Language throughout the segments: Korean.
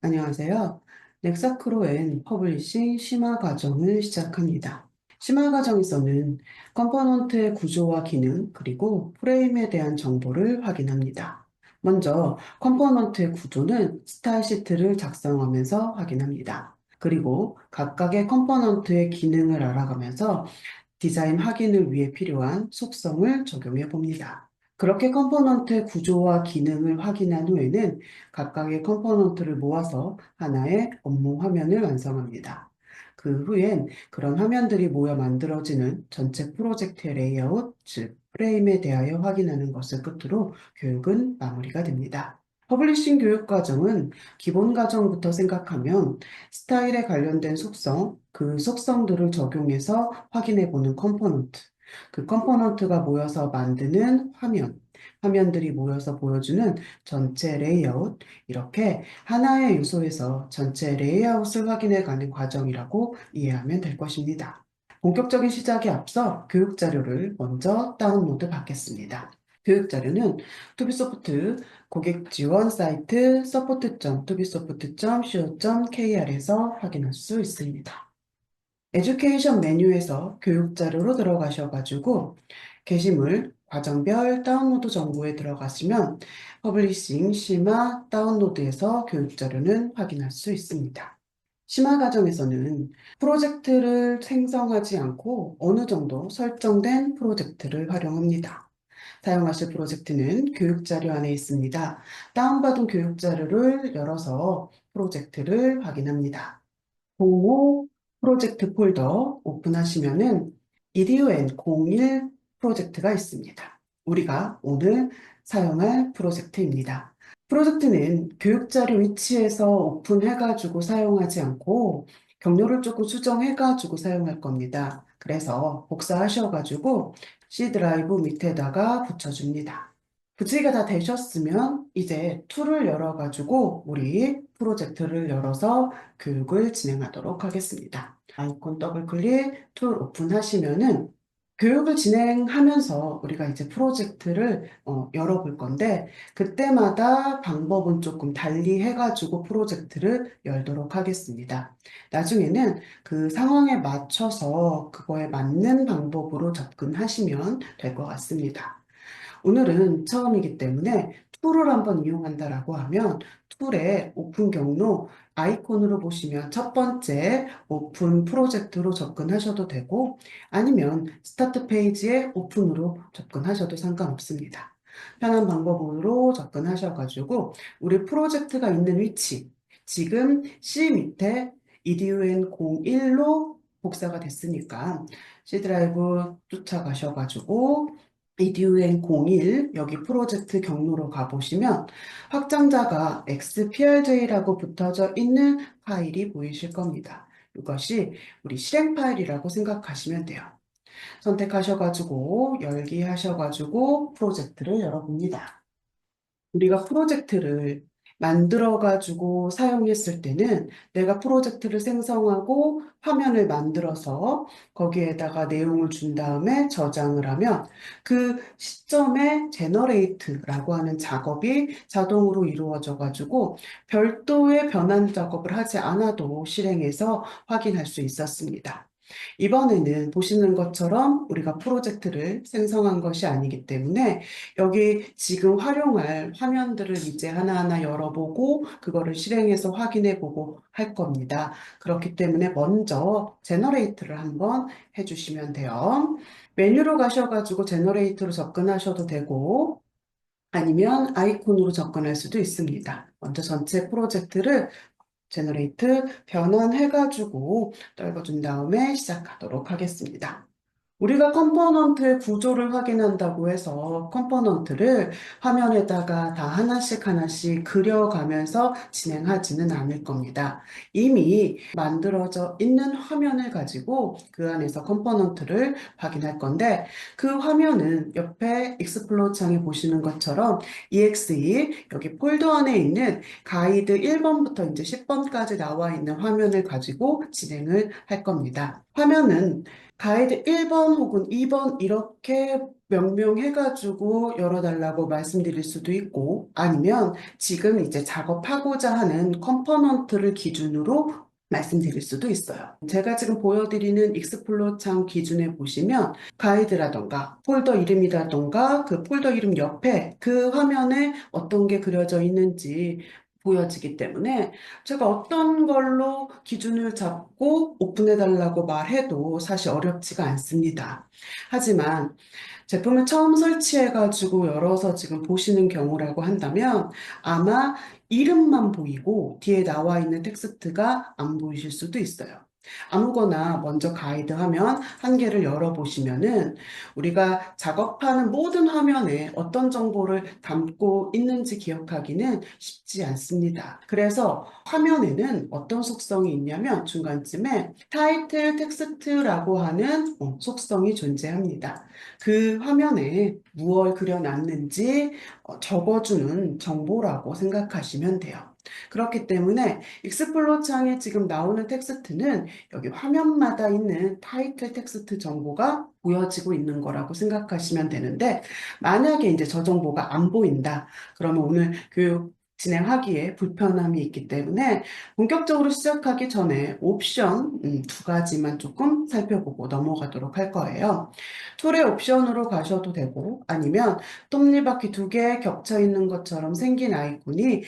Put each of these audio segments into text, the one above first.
안녕하세요. 넥사크로엔 퍼블리싱 심화 과정을 시작합니다. 심화 과정에서는 컴포넌트의 구조와 기능, 그리고 프레임에 대한 정보를 확인합니다. 먼저 컴포넌트의 구조는 스타일 시트를 작성하면서 확인합니다. 그리고 각각의 컴포넌트의 기능을 알아가면서 디자인 확인을 위해 필요한 속성을 적용해 봅니다. 그렇게 컴포넌트의 구조와 기능을 확인한 후에는 각각의 컴포넌트를 모아서 하나의 업무 화면을 완성합니다. 그 후엔 그런 화면들이 모여 만들어지는 전체 프로젝트의 레이아웃, 즉 프레임에 대하여 확인하는 것을 끝으로 교육은 마무리가 됩니다. 퍼블리싱 교육 과정은 기본 과정부터 생각하면 스타일에 관련된 속성, 그 속성들을 적용해서 확인해 보는 컴포넌트, 그 컴포넌트가 모여서 만드는 화면, 화면들이 모여서 보여주는 전체 레이아웃, 이렇게 하나의 요소에서 전체 레이아웃을 확인해 가는 과정이라고 이해하면 될 것입니다. 본격적인 시작에 앞서 교육 자료를 먼저 다운로드 받겠습니다. 교육 자료는 투비소프트 고객 지원 사이트 support.tubisoft.co.kr에서 확인할 수 있습니다. 에듀케이션 메뉴에서 교육 자료로 들어가셔가지고 게시물 과정별 다운로드 정보에 들어가시면 퍼블리싱 심화 다운로드에서 교육 자료는 확인할 수 있습니다. 심화 과정에서는 프로젝트를 생성하지 않고 어느 정도 설정된 프로젝트를 활용합니다. 사용하실 프로젝트는 교육 자료 안에 있습니다. 다운받은 교육 자료를 열어서 프로젝트를 확인합니다. 공호 프로젝트 폴더 오픈하시면은 EDUN01 프로젝트가 있습니다. 우리가 오늘 사용할 프로젝트입니다. 프로젝트는 교육자료 위치에서 오픈해가지고 사용하지 않고 경로를 조금 수정해가지고 사용할 겁니다. 그래서 복사하셔가지고 C 드라이브 밑에다가 붙여줍니다. 부치가 다 되셨으면 이제 툴을 열어가지고 우리 프로젝트를 열어서 교육을 진행하도록 하겠습니다. 아이콘 더블 클릭, 툴 오픈하시면은 교육을 진행하면서 우리가 이제 프로젝트를 열어볼 건데 그때마다 방법은 조금 달리 해가지고 프로젝트를 열도록 하겠습니다. 나중에는 그 상황에 맞춰서 그거에 맞는 방법으로 접근하시면 될 것 같습니다. 오늘은 처음이기 때문에 툴을 한번 이용한다라고 하면 툴의 오픈 경로 아이콘으로 보시면 첫 번째 오픈 프로젝트로 접근하셔도 되고 아니면 스타트 페이지에 오픈으로 접근하셔도 상관없습니다. 편한 방법으로 접근하셔가지고 우리 프로젝트가 있는 위치 지금 C 밑에 EDUN01로 복사가 됐으니까 C 드라이브 쫓아가셔가지고 EDUN01 여기 프로젝트 경로로 가보시면 확장자가 XPRJ라고 붙어져 있는 파일이 보이실 겁니다. 이것이 우리 실행 파일이라고 생각하시면 돼요. 선택하셔가지고 열기 하셔가지고 프로젝트를 열어봅니다. 우리가 프로젝트를 만들어가지고 사용했을 때는 내가 프로젝트를 생성하고 화면을 만들어서 거기에다가 내용을 준 다음에 저장을 하면 그 시점에 제너레이트라고 하는 작업이 자동으로 이루어져가지고 별도의 변환 작업을 하지 않아도 실행해서 확인할 수 있었습니다. 이번에는 보시는 것처럼 우리가 프로젝트를 생성한 것이 아니기 때문에 여기 지금 활용할 화면들을 이제 하나하나 열어보고 그거를 실행해서 확인해보고 할 겁니다. 그렇기 때문에 먼저 제너레이트를 한번 해주시면 돼요. 메뉴로 가셔가지고 제너레이트로 접근하셔도 되고 아니면 아이콘으로 접근할 수도 있습니다. 먼저 전체 프로젝트를 제너레이트 변환해가지고 떨궈준 다음에 시작하도록 하겠습니다. 우리가 컴포넌트의 구조를 확인한다고 해서 컴포넌트를 화면에다가 다 하나씩 하나씩 그려가면서 진행하지는 않을 겁니다. 이미 만들어져 있는 화면을 가지고 그 안에서 컴포넌트를 확인할 건데 그 화면은 옆에 익스플로어 창에 보시는 것처럼 exe 여기 폴더 안에 있는 가이드 1번부터 이제 10번까지 나와 있는 화면을 가지고 진행을 할 겁니다. 화면은 가이드 1번 혹은 2번 이렇게 명명해가지고 열어달라고 말씀드릴 수도 있고, 아니면 지금 이제 작업하고자 하는 컴포넌트를 기준으로 말씀드릴 수도 있어요. 제가 지금 보여드리는 익스플로 창 기준에 보시면 가이드라던가 폴더 이름이라던가 그 폴더 이름 옆에 그 화면에 어떤 게 그려져 있는지 보여지기 때문에 제가 어떤 걸로 기준을 잡고 오픈해달라고 말해도 사실 어렵지가 않습니다. 하지만 제품을 처음 설치해가지고 열어서 지금 보시는 경우라고 한다면 아마 이름만 보이고 뒤에 나와 있는 텍스트가 안 보이실 수도 있어요. 아무거나 먼저 가이드 화면 한 개를 열어보시면은 우리가 작업하는 모든 화면에 어떤 정보를 담고 있는지 기억하기는 쉽지 않습니다. 그래서 화면에는 어떤 속성이 있냐면 중간쯤에 타이틀 텍스트라고 하는 속성이 존재합니다. 그 화면에 무얼 그려놨는지 적어주는 정보라고 생각하시면 돼요. 그렇기 때문에 익스플로 창에 지금 나오는 텍스트는 여기 화면마다 있는 타이틀 텍스트 정보가 보여지고 있는 거라고 생각하시면 되는데 만약에 이제 저 정보가 안 보인다. 그러면 오늘 교육 진행하기에 불편함이 있기 때문에 본격적으로 시작하기 전에 옵션 두 가지만 조금 살펴보고 넘어가도록 할 거예요. 툴의 옵션으로 가셔도 되고 아니면 톱니바퀴 두 개 겹쳐 있는 것처럼 생긴 아이콘이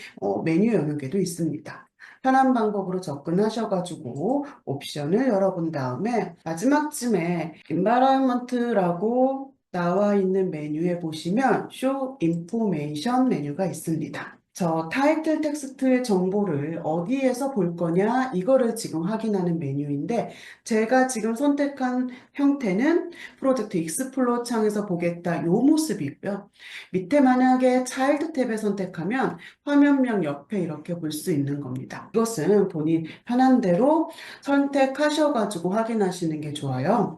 메뉴 영역에도 있습니다. 편한 방법으로 접근하셔가지고 옵션을 열어본 다음에 마지막쯤에 Environment라고 나와 있는 메뉴에 보시면 Show Information 메뉴가 있습니다. 저 타이틀 텍스트의 정보를 어디에서 볼 거냐 이거를 지금 확인하는 메뉴인데 제가 지금 선택한 형태는 프로젝트 익스플로 창에서 보겠다 요 모습이고요. 밑에 만약에 차일드 탭을 선택하면 화면명 옆에 이렇게 볼 수 있는 겁니다. 이것은 본인 편한 대로 선택하셔가지고 확인하시는 게 좋아요.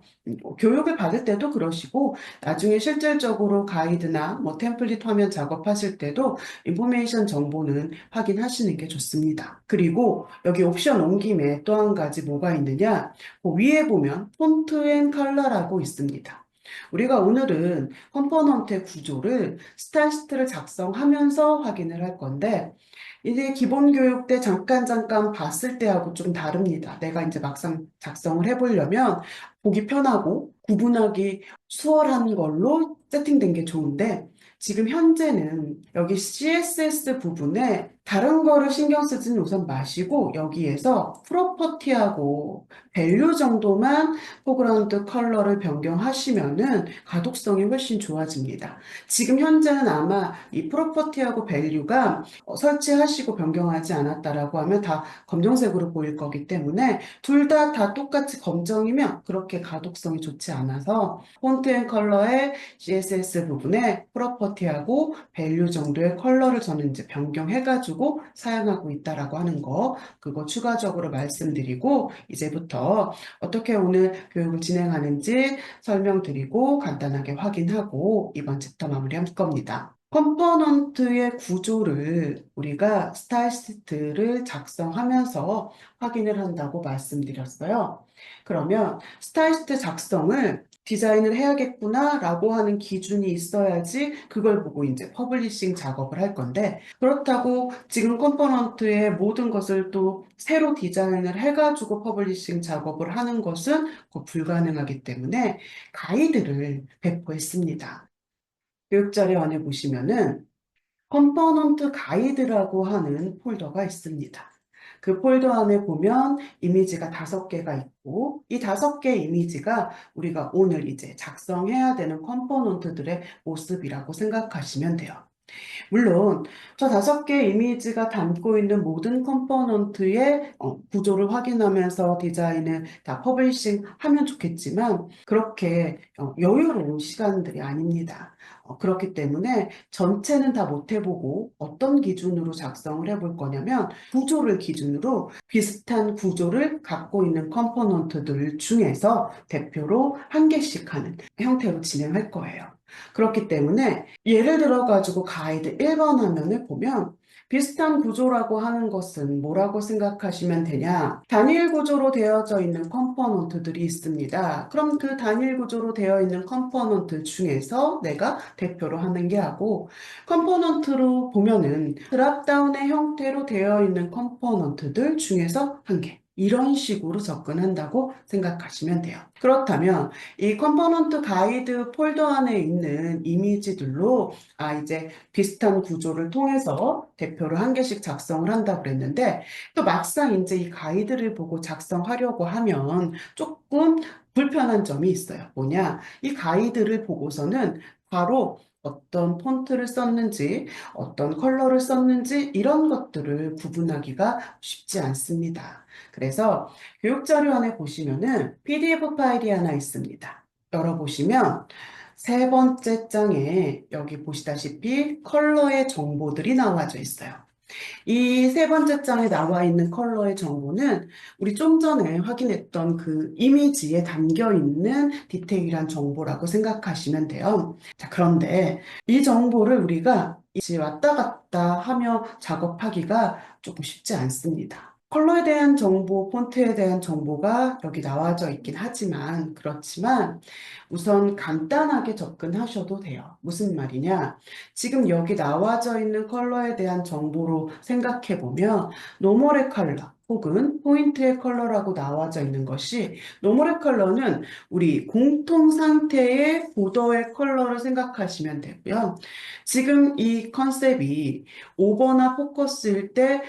교육을 받을 때도 그러시고 나중에 실질적으로 가이드나 뭐 템플릿 화면 작업하실 때도 인포메이션 정보는 확인하시는 게 좋습니다. 그리고 여기 옵션 온 김에 또 한 가지 뭐가 있느냐 그 위에 보면 폰트 앤 컬러라고 있습니다. 우리가 오늘은 컴포넌트의 구조를 스타일시트를 작성하면서 확인을 할 건데 이제 기본 교육 때 잠깐 봤을 때하고 좀 다릅니다. 내가 이제 막상 작성을 해보려면 보기 편하고 구분하기 수월한 걸로 세팅된 게 좋은데 지금 현재는 여기 CSS 부분에 다른 거를 신경 쓰지는 우선 마시고 여기에서 프로퍼티하고 밸류 정도만 포그라운드 컬러를 변경하시면은 가독성이 훨씬 좋아집니다. 지금 현재는 아마 이 프로퍼티하고 밸류가 설치하시고 변경하지 않았다라고 하면 다 검정색으로 보일 거기 때문에 둘 다 똑같이 검정이면 그렇게 가독성이 좋지 않아서 폰트 앤 컬러의 CSS 부분에 프로퍼티하고 밸류 정도의 컬러를 저는 이제 변경해가지고 사용하고 있다라고 하는 거 그거 추가적으로 말씀드리고 이제부터 어떻게 오늘 교육을 진행하는지 설명드리고 간단하게 확인하고 이번 챕터 마무리할 겁니다. 컴포넌트의 구조를 우리가 스타일 시트를 작성하면서 확인을 한다고 말씀드렸어요. 그러면 스타일 시트 작성을 디자인을 해야겠구나 라고 하는 기준이 있어야지 그걸 보고 이제 퍼블리싱 작업을 할 건데 그렇다고 지금 컴포넌트의 모든 것을 또 새로 디자인을 해가지고 퍼블리싱 작업을 하는 것은 불가능하기 때문에 가이드를 배포했습니다. 교육자료 안에 보시면은 컴포넌트 가이드라고 하는 폴더가 있습니다. 그 폴더 안에 보면 이미지가 5개가 있고 이 5개 이미지가 우리가 오늘 이제 작성해야 되는 컴포넌트들의 모습이라고 생각하시면 돼요. 물론 저 5개 이미지가 담고 있는 모든 컴포넌트의 구조를 확인하면서 디자인을 다 퍼블리싱 하면 좋겠지만 그렇게 여유로운 시간들이 아닙니다. 그렇기 때문에 전체는 다 못 해보고 어떤 기준으로 작성을 해볼 거냐면 구조를 기준으로 비슷한 구조를 갖고 있는 컴포넌트들 중에서 대표로 한 개씩 하는 형태로 진행할 거예요. 그렇기 때문에 예를 들어가지고 가이드 1번 화면을 보면 비슷한 구조라고 하는 것은 뭐라고 생각하시면 되냐? 단일 구조로 되어져 있는 컴포넌트들이 있습니다. 그럼 그 단일 구조로 되어 있는 컴포넌트 중에서 내가 대표로 하는 게 하고, 컴포넌트로 보면은 드랍다운의 형태로 되어 있는 컴포넌트들 중에서 한 개. 이런 식으로 접근한다고 생각하시면 돼요. 그렇다면 이 컴포넌트 가이드 폴더 안에 있는 이미지들로 이제 비슷한 구조를 통해서 대표를 한 개씩 작성을 한다고 그랬는데, 또 막상 이제 이 가이드를 보고 작성하려고 하면 조금 불편한 점이 있어요. 뭐냐? 이 가이드를 보고서는 바로 어떤 폰트를 썼는지, 어떤 컬러를 썼는지, 이런 것들을 구분하기가 쉽지 않습니다. 그래서 교육자료 안에 보시면은 PDF 파일이 하나 있습니다. 열어보시면 세 번째 장에 여기 보시다시피 컬러의 정보들이 나와져 있어요. 이 세 번째 장에 나와 있는 컬러의 정보는 우리 좀 전에 확인했던 그 이미지에 담겨 있는 디테일한 정보라고 생각하시면 돼요. 자, 그런데 이 정보를 우리가 왔다 갔다 하며 작업하기가 조금 쉽지 않습니다. 컬러에 대한 정보, 폰트에 대한 정보가 여기 나와져 있긴 하지만, 그렇지만 우선 간단하게 접근하셔도 돼요. 무슨 말이냐? 지금 여기 나와져 있는 컬러에 대한 정보로 생각해 보면 노멀의 컬러 혹은 포인트의 컬러라고 나와져 있는 것이, 노멀의 컬러는 우리 공통 상태의 보더의 컬러를 생각하시면 되고요. 지금 이 컨셉이 오버나 포커스일 때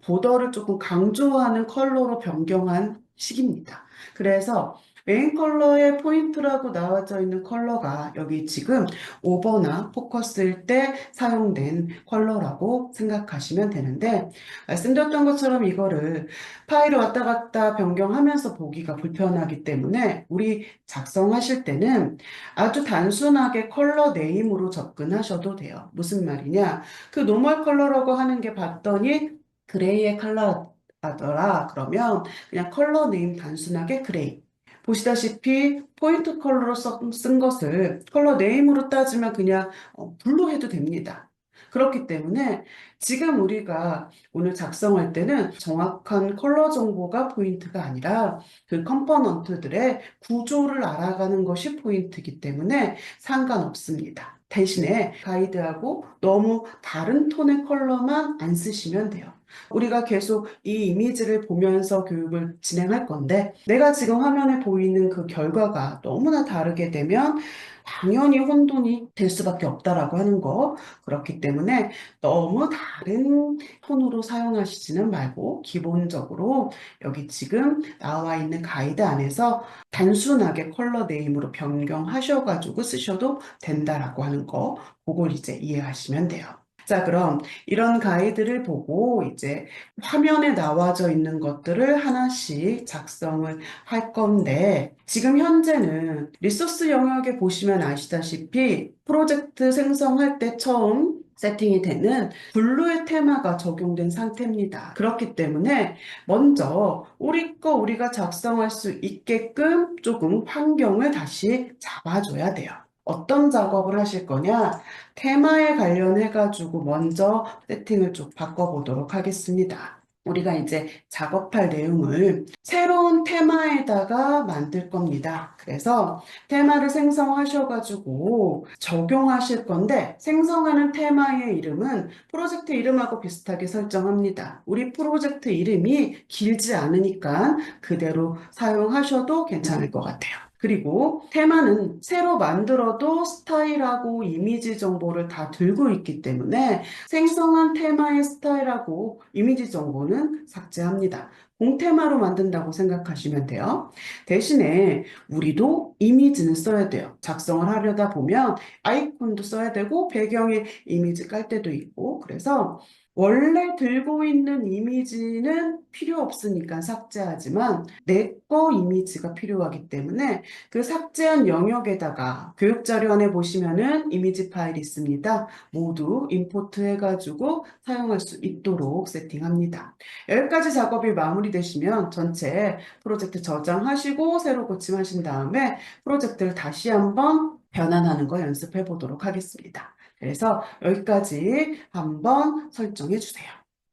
보더를 조금 강조하는 컬러로 변경한 식입니다. 그래서 메인 컬러의 포인트라고 나와져 있는 컬러가 여기 지금 오버나 포커스일 때 사용된 컬러라고 생각하시면 되는데, 말씀드렸던 것처럼 이거를 파일을 왔다 갔다 변경하면서 보기가 불편하기 때문에 우리 작성하실 때는 아주 단순하게 컬러 네임으로 접근하셔도 돼요. 무슨 말이냐? 그 노멀 컬러라고 하는 게 봤더니 그레이의 컬러더라. 그러면 그냥 컬러 네임 단순하게 그레이. 보시다시피 포인트 컬러로 쓴 것을 컬러 네임으로 따지면 그냥 블루 해도 됩니다. 그렇기 때문에 지금 우리가 오늘 작성할 때는 정확한 컬러 정보가 포인트가 아니라 그 컴포넌트들의 구조를 알아가는 것이 포인트이기 때문에 상관없습니다. 대신에 가이드하고 너무 다른 톤의 컬러만 안 쓰시면 돼요. 우리가 계속 이 이미지를 보면서 교육을 진행할 건데, 내가 지금 화면에 보이는 그 결과가 너무나 다르게 되면 당연히 혼돈이 될 수밖에 없다라고 하는 거. 그렇기 때문에 너무 다른 톤으로 사용하시지는 말고 기본적으로 여기 지금 나와 있는 가이드 안에서 단순하게 컬러 네임으로 변경하셔가지고 쓰셔도 된다라고 하는 거, 그걸 이제 이해하시면 돼요. 자, 그럼 이런 가이드를 보고 이제 화면에 나와져 있는 것들을 하나씩 작성을 할 건데, 지금 현재는 리소스 영역에 보시면 아시다시피 프로젝트 생성할 때 처음 세팅이 되는 블루의 테마가 적용된 상태입니다. 그렇기 때문에 먼저 우리 거 우리가 작성할 수 있게끔 조금 환경을 다시 잡아줘야 돼요. 어떤 작업을 하실 거냐? 테마에 관련해가지고 먼저 세팅을 좀 바꿔보도록 하겠습니다. 우리가 이제 작업할 내용을 새로운 테마에다가 만들 겁니다. 그래서 테마를 생성하셔가지고 적용하실 건데, 생성하는 테마의 이름은 프로젝트 이름하고 비슷하게 설정합니다. 우리 프로젝트 이름이 길지 않으니까 그대로 사용하셔도 괜찮을 것 같아요. 그리고 테마는 새로 만들어도 스타일하고 이미지 정보를 다 들고 있기 때문에 생성한 테마의 스타일하고 이미지 정보는 삭제합니다. 공테마로 만든다고 생각하시면 돼요. 대신에 우리도 이미지는 써야 돼요. 작성을 하려다 보면 아이콘도 써야 되고 배경에 이미지 깔 때도 있고, 그래서 원래 들고 있는 이미지는 필요 없으니까 삭제하지만 내 거 이미지가 필요하기 때문에 그 삭제한 영역에다가 교육자료 안에 보시면은 이미지 파일이 있습니다. 모두 임포트 해가지고 사용할 수 있도록 세팅합니다. 여기까지 작업이 마무리되시면 전체 프로젝트 저장하시고 새로 고침하신 다음에 프로젝트를 다시 한번 변환하는 거 연습해 보도록 하겠습니다. 그래서 여기까지 한번 설정해 주세요.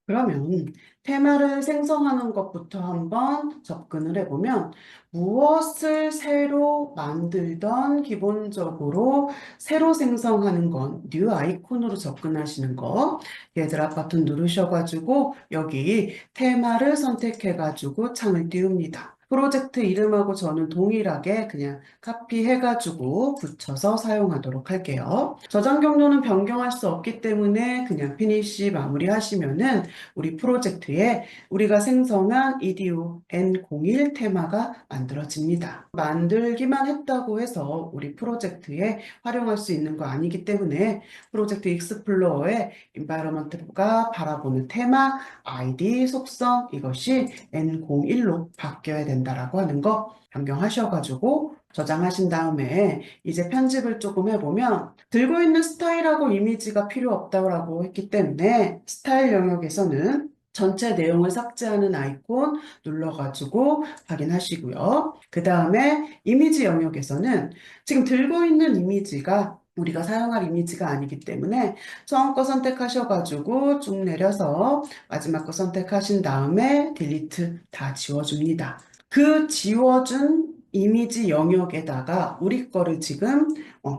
그러면 테마를 생성하는 것부터 한번 접근을 해보면 무엇을 새로 만들던 기본적으로 새로 생성하는 건 뉴 아이콘으로 접근하시는 거 얘들아 버튼 누르셔가지고 여기 테마를 선택해가지고 창을 띄웁니다. 프로젝트 이름하고 저는 동일하게 그냥 카피해가지고 붙여서 사용하도록 할게요. 저장 경로는 변경할 수 없기 때문에 그냥 피니시 마무리하시면은 우리 프로젝트에 우리가 생성한 EDU N01 테마가 만들어집니다. 만들기만 했다고 해서 우리 프로젝트에 활용할 수 있는 거 아니기 때문에 프로젝트 익스플로어의 environment가 바라보는 테마, 아이디, 속성 이것이 N01로 바뀌어야 된다라고 하는 거 변경하셔가지고 저장하신 다음에 이제 편집을 조금 해보면 들고 있는 스타일하고 이미지가 필요 없다고 했기 때문에 스타일 영역에서는 전체 내용을 삭제하는 아이콘 눌러가지고 확인하시고요. 그 다음에 이미지 영역에서는 지금 들고 있는 이미지가 우리가 사용할 이미지가 아니기 때문에 처음 거 선택하셔가지고 쭉 내려서 마지막 거 선택하신 다음에 딜리트 다 지워줍니다. 그 지워준 이미지 영역에다가 우리 거를 지금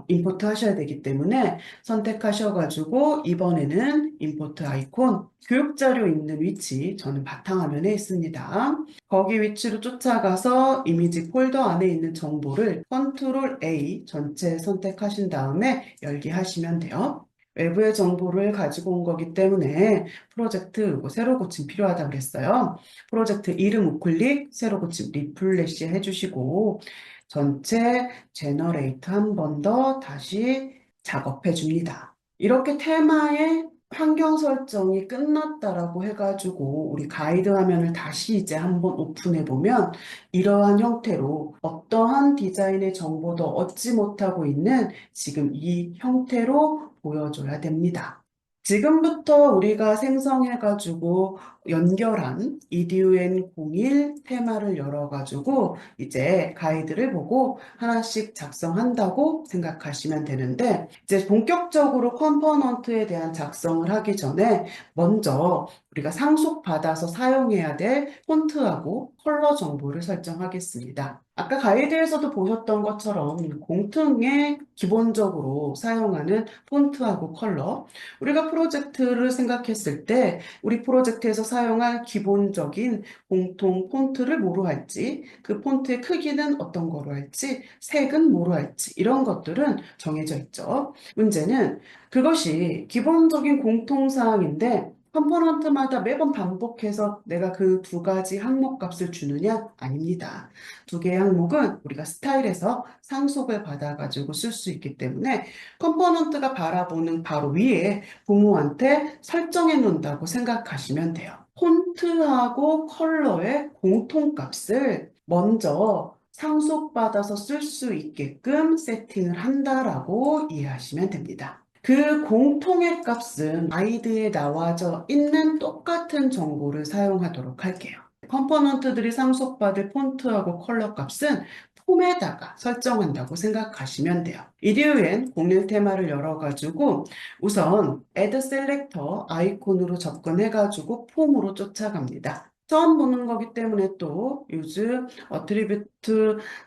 임포트 하셔야 되기 때문에 선택하셔가지고 이번에는 임포트 아이콘 교육자료 있는 위치 저는 바탕화면에 있습니다. 거기 위치로 쫓아가서 이미지 폴더 안에 있는 정보를 컨트롤 A 전체 선택하신 다음에 열기 하시면 돼요. 외부의 정보를 가지고 온 거기 때문에 프로젝트 새로 고침 필요하다고 그랬어요. 프로젝트 이름 우클릭, 새로 고침 리플래시 해주시고 전체 제너레이트 한 번 더 다시 작업해 줍니다. 이렇게 테마의 환경 설정이 끝났다라고 해가지고 우리 가이드 화면을 다시 이제 한번 오픈해 보면 이러한 형태로 어떠한 디자인의 정보도 얻지 못하고 있는 지금 이 형태로 보여줘야 됩니다. 지금부터 우리가 생성해가지고 연결한 EDUN01 테마를 열어가지고 이제 가이드를 보고 하나씩 작성한다고 생각하시면 되는데 이제 본격적으로 컴포넌트에 대한 작성을 하기 전에 먼저 우리가 상속받아서 사용해야 될 폰트하고 컬러 정보를 설정하겠습니다. 아까 가이드에서도 보셨던 것처럼 공통에 기본적으로 사용하는 폰트하고 컬러 우리가 프로젝트를 생각했을 때 우리 프로젝트에서 사용할 기본적인 공통 폰트를 뭐로 할지, 그 폰트의 크기는 어떤 거로 할지, 색은 뭐로 할지, 이런 것들은 정해져 있죠. 문제는 그것이 기본적인 공통사항인데, 컴포넌트마다 매번 반복해서 내가 그 두 가지 항목 값을 주느냐? 아닙니다. 두 개의 항목은 우리가 스타일에서 상속을 받아가지고 쓸 수 있기 때문에 컴포넌트가 바라보는 바로 위에 부모한테 설정해 놓는다고 생각하시면 돼요. 폰트하고 컬러의 공통값을 먼저 상속받아서 쓸 수 있게끔 세팅을 한다라고 이해하시면 됩니다. 그 공통의 값은 가이드에 나와져 있는 똑같은 정보를 사용하도록 할게요. 컴포넌트들이 상속받을 폰트하고 컬러 값은 폼에다가 설정한다고 생각하시면 돼요. 이디오엔 공략 테마를 열어가지고 우선 Add Selector 아이콘으로 접근해가지고 폼으로 쫓아갑니다. 처음 보는 거기 때문에 또 Use Attribute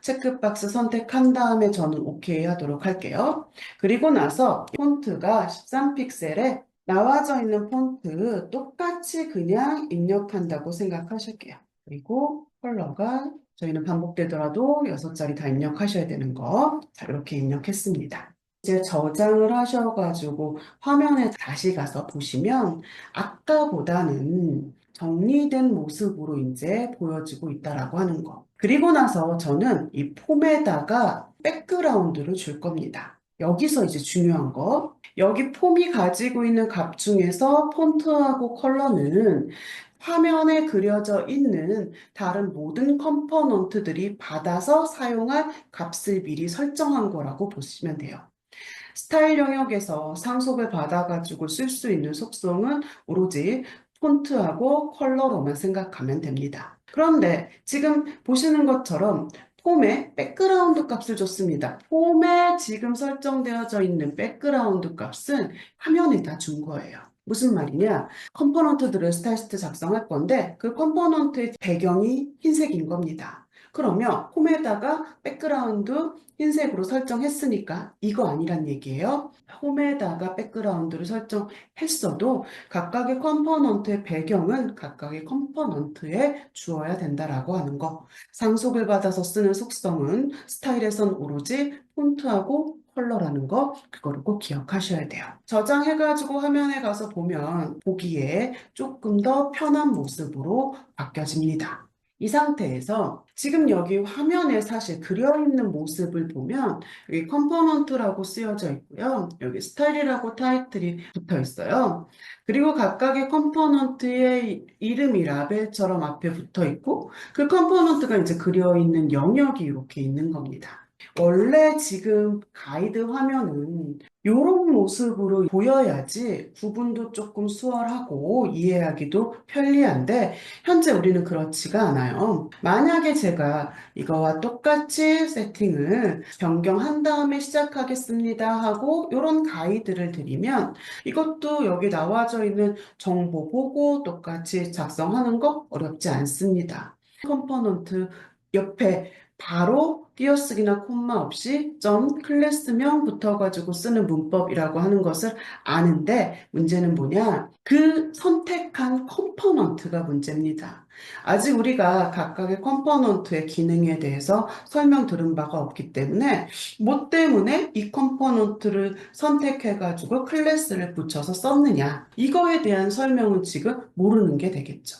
체크박스 선택한 다음에 저는 OK 하도록 할게요. 그리고 나서 폰트가 13픽셀에 나와져 있는 폰트 똑같이 그냥 입력한다고 생각하실게요. 그리고 컬러가 저희는 반복되더라도 6자리 다 입력하셔야 되는 거. 자, 이렇게 입력했습니다. 이제 저장을 하셔가지고 화면에 다시 가서 보시면 아까보다는 정리된 모습으로 이제 보여지고 있다라고 하는 거. 그리고 나서 저는 이 폼에다가 백그라운드를 줄 겁니다. 여기서 이제 중요한 거. 여기 폼이 가지고 있는 값 중에서 폰트하고 컬러는 화면에 그려져 있는 다른 모든 컴포넌트들이 받아서 사용할 값을 미리 설정한 거라고 보시면 돼요. 스타일 영역에서 상속을 받아가지고 쓸 수 있는 속성은 오로지 폰트하고 컬러로만 생각하면 됩니다. 그런데 지금 보시는 것처럼 폼에 백그라운드 값을 줬습니다. 폼에 지금 설정되어져 있는 백그라운드 값은 화면에다 준 거예요. 무슨 말이냐? 컴포넌트들을 스타일시트 작성할 건데 그 컴포넌트의 배경이 흰색인 겁니다. 그러면 홈에다가 백그라운드 흰색으로 설정했으니까 이거 아니란 얘기예요. 홈에다가 백그라운드를 설정했어도 각각의 컴포넌트의 배경은 각각의 컴포넌트에 주어야 된다라고 하는 거. 상속을 받아서 쓰는 속성은 스타일에선 오로지 폰트하고 컬러라는 거, 그거를 꼭 기억하셔야 돼요. 저장해가지고 화면에 가서 보면 보기에 조금 더 편한 모습으로 바뀌어집니다. 이 상태에서 지금 여기 화면에 사실 그려있는 모습을 보면 여기 컴포넌트라고 쓰여져 있고요. 여기 스타일이라고 타이틀이 붙어 있어요. 그리고 각각의 컴포넌트의 이름이 라벨처럼 앞에 붙어 있고 그 컴포넌트가 이제 그려있는 영역이 이렇게 있는 겁니다. 원래 지금 가이드 화면은 이런 모습으로 보여야지 구분도 조금 수월하고 이해하기도 편리한데 현재 우리는 그렇지가 않아요. 만약에 제가 이거와 똑같이 세팅을 변경한 다음에 시작하겠습니다 하고 이런 가이드를 드리면 이것도 여기 나와져 있는 정보 보고 똑같이 작성하는 거 어렵지 않습니다. 컴포넌트 옆에 바로 띄어쓰기나 콤마 없이 점 클래스명 붙어가지고 쓰는 문법이라고 하는 것을 아는데 문제는 뭐냐? 그 선택한 컴포넌트가 문제입니다. 아직 우리가 각각의 컴포넌트의 기능에 대해서 설명 들은 바가 없기 때문에 뭐 때문에 이 컴포넌트를 선택해가지고 클래스를 붙여서 썼느냐 이거에 대한 설명은 지금 모르는 게 되겠죠.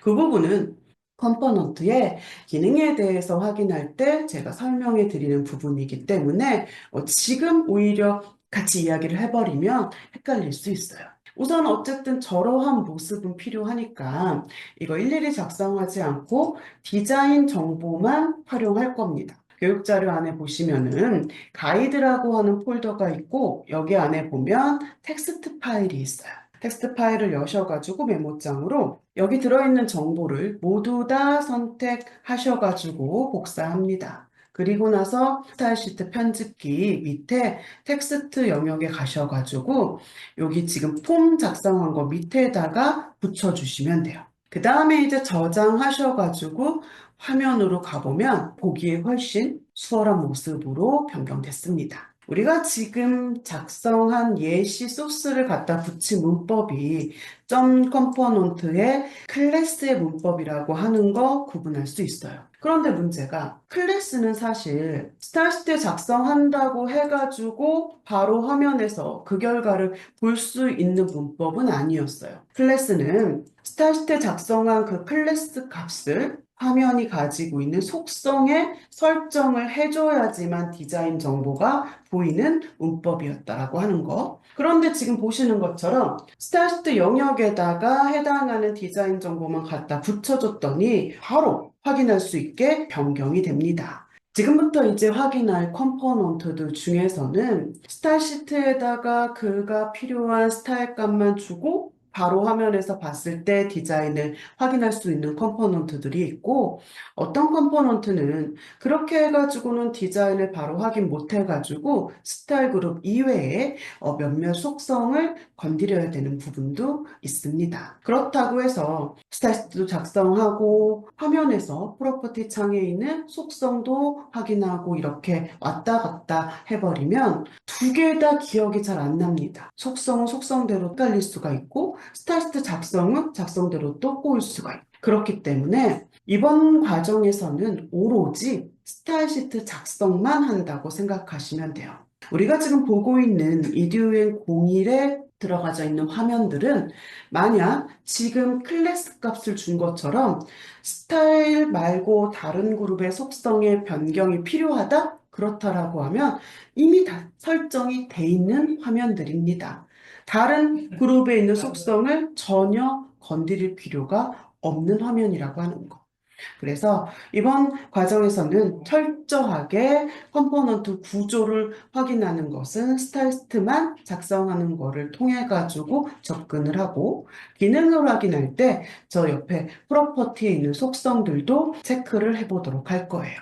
그 부분은 컴포넌트의 기능에 대해서 확인할 때 제가 설명해 드리는 부분이기 때문에 지금 오히려 같이 이야기를 해버리면 헷갈릴 수 있어요. 우선 어쨌든 저러한 모습은 필요하니까 이거 일일이 작성하지 않고 디자인 정보만 활용할 겁니다. 교육자료 안에 보시면은 가이드라고 하는 폴더가 있고 여기 안에 보면 텍스트 파일이 있어요. 텍스트 파일을 여셔가지고 메모장으로 여기 들어있는 정보를 모두 다 선택하셔가지고 복사합니다. 그리고 나서 스타일 시트 편집기 밑에 텍스트 영역에 가셔가지고 여기 지금 폼 작성한 거 밑에다가 붙여주시면 돼요. 그 다음에 이제 저장하셔가지고 화면으로 가보면 보기에 훨씬 수월한 모습으로 변경됐습니다. 우리가 지금 작성한 예시 소스를 갖다 붙인 문법이 점 컴포넌트의 클래스의 문법이라고 하는 거 구분할 수 있어요. 그런데 문제가 클래스는 사실 스타일시트 작성한다고 해가지고 바로 화면에서 그 결과를 볼 수 있는 문법은 아니었어요. 클래스는 스타일시트 작성한 그 클래스 값을 화면이 가지고 있는 속성에 설정을 해줘야지만 디자인 정보가 보이는 문법이었다라고 하는 거. 그런데 지금 보시는 것처럼 스타일시트 영역에다가 해당하는 디자인 정보만 갖다 붙여줬더니 바로 확인할 수 있게 변경이 됩니다. 지금부터 이제 확인할 컴포넌트들 중에서는 스타일 시트에다가 그가 필요한 스타일 값만 주고 바로 화면에서 봤을 때 디자인을 확인할 수 있는 컴포넌트들이 있고 어떤 컴포넌트는 그렇게 해가지고는 디자인을 바로 확인 못 해가지고 스타일 그룹 이외에 몇몇 속성을 건드려야 되는 부분도 있습니다. 그렇다고 해서 스타일도 작성하고 화면에서 프로퍼티 창에 있는 속성도 확인하고 이렇게 왔다 갔다 해버리면 두 개 다 기억이 잘 안 납니다. 속성은 속성대로 헷갈릴 수가 있고 스타일시트 작성은 작성대로 또 꼬일 수가 있고 그렇기 때문에 이번 과정에서는 오로지 스타일시트 작성만 한다고 생각하시면 돼요. 우리가 지금 보고 있는 이듀엔 01에 들어가져 있는 화면들은 만약 지금 클래스 값을 준 것처럼 스타일 말고 다른 그룹의 속성의 변경이 필요하다? 그렇다라고 하면 이미 다 설정이 돼 있는 화면들입니다. 다른 그룹에 있는 속성을 전혀 건드릴 필요가 없는 화면이라고 하는 거. 그래서 이번 과정에서는 철저하게 컴포넌트 구조를 확인하는 것은 스타일리스트만 작성하는 거를 통해 가지고 접근을 하고 기능을 확인할 때 저 옆에 프로퍼티에 있는 속성들도 체크를 해보도록 할 거예요.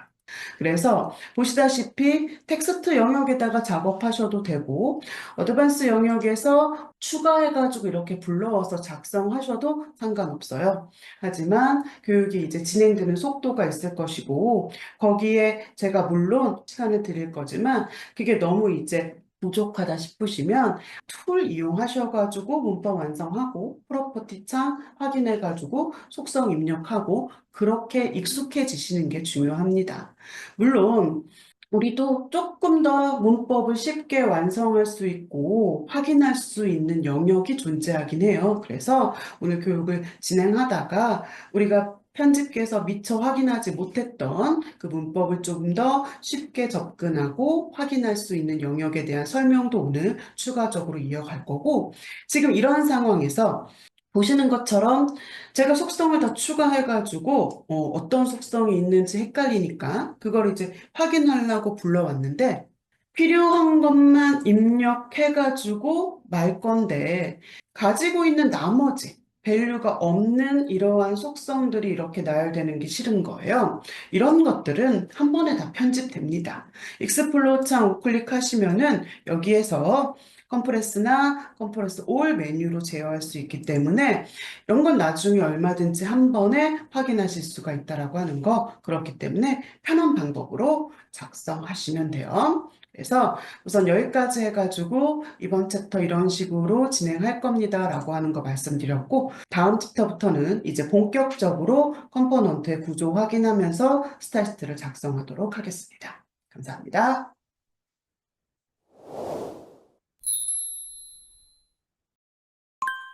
그래서 보시다시피 텍스트 영역에다가 작업하셔도 되고, 어드밴스 영역에서 추가해가지고 이렇게 불러와서 작성하셔도 상관없어요. 하지만 교육이 이제 진행되는 속도가 있을 것이고, 거기에 제가 물론 시간을 드릴 거지만, 그게 너무 이제 부족하다 싶으시면 툴 이용하셔가지고 문법 완성하고 프로퍼티 창 확인해가지고 속성 입력하고 그렇게 익숙해지시는 게 중요합니다. 물론 우리도 조금 더 문법을 쉽게 완성할 수 있고 확인할 수 있는 영역이 존재하긴 해요. 그래서 오늘 교육을 진행하다가 우리가 편집기에서 미처 확인하지 못했던 그 문법을 좀 더 쉽게 접근하고 확인할 수 있는 영역에 대한 설명도 오늘 추가적으로 이어갈 거고, 지금 이런 상황에서 보시는 것처럼 제가 속성을 더 추가해가지고 어떤 속성이 있는지 헷갈리니까 그걸 이제 확인하려고 불러왔는데, 필요한 것만 입력해가지고 말 건데 가지고 있는 나머지 밸류가 없는 이러한 속성들이 이렇게 나열되는 게 싫은 거예요. 이런 것들은 한 번에 다 편집됩니다. 익스플로어 창 우클릭하시면은 여기에서 컴프레스나 컴프레스 올 메뉴로 제어할 수 있기 때문에 이런 건 나중에 얼마든지 한 번에 확인하실 수가 있다라고 하는 거, 그렇기 때문에 편한 방법으로 작성하시면 돼요. 그래서 우선 여기까지 해가지고 이번 챕터 이런 식으로 진행할 겁니다 라고 하는 거 말씀드렸고, 다음 챕터부터는 이제 본격적으로 컴포넌트의 구조 확인하면서 스타일시트를 작성하도록 하겠습니다. 감사합니다.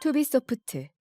투비소프트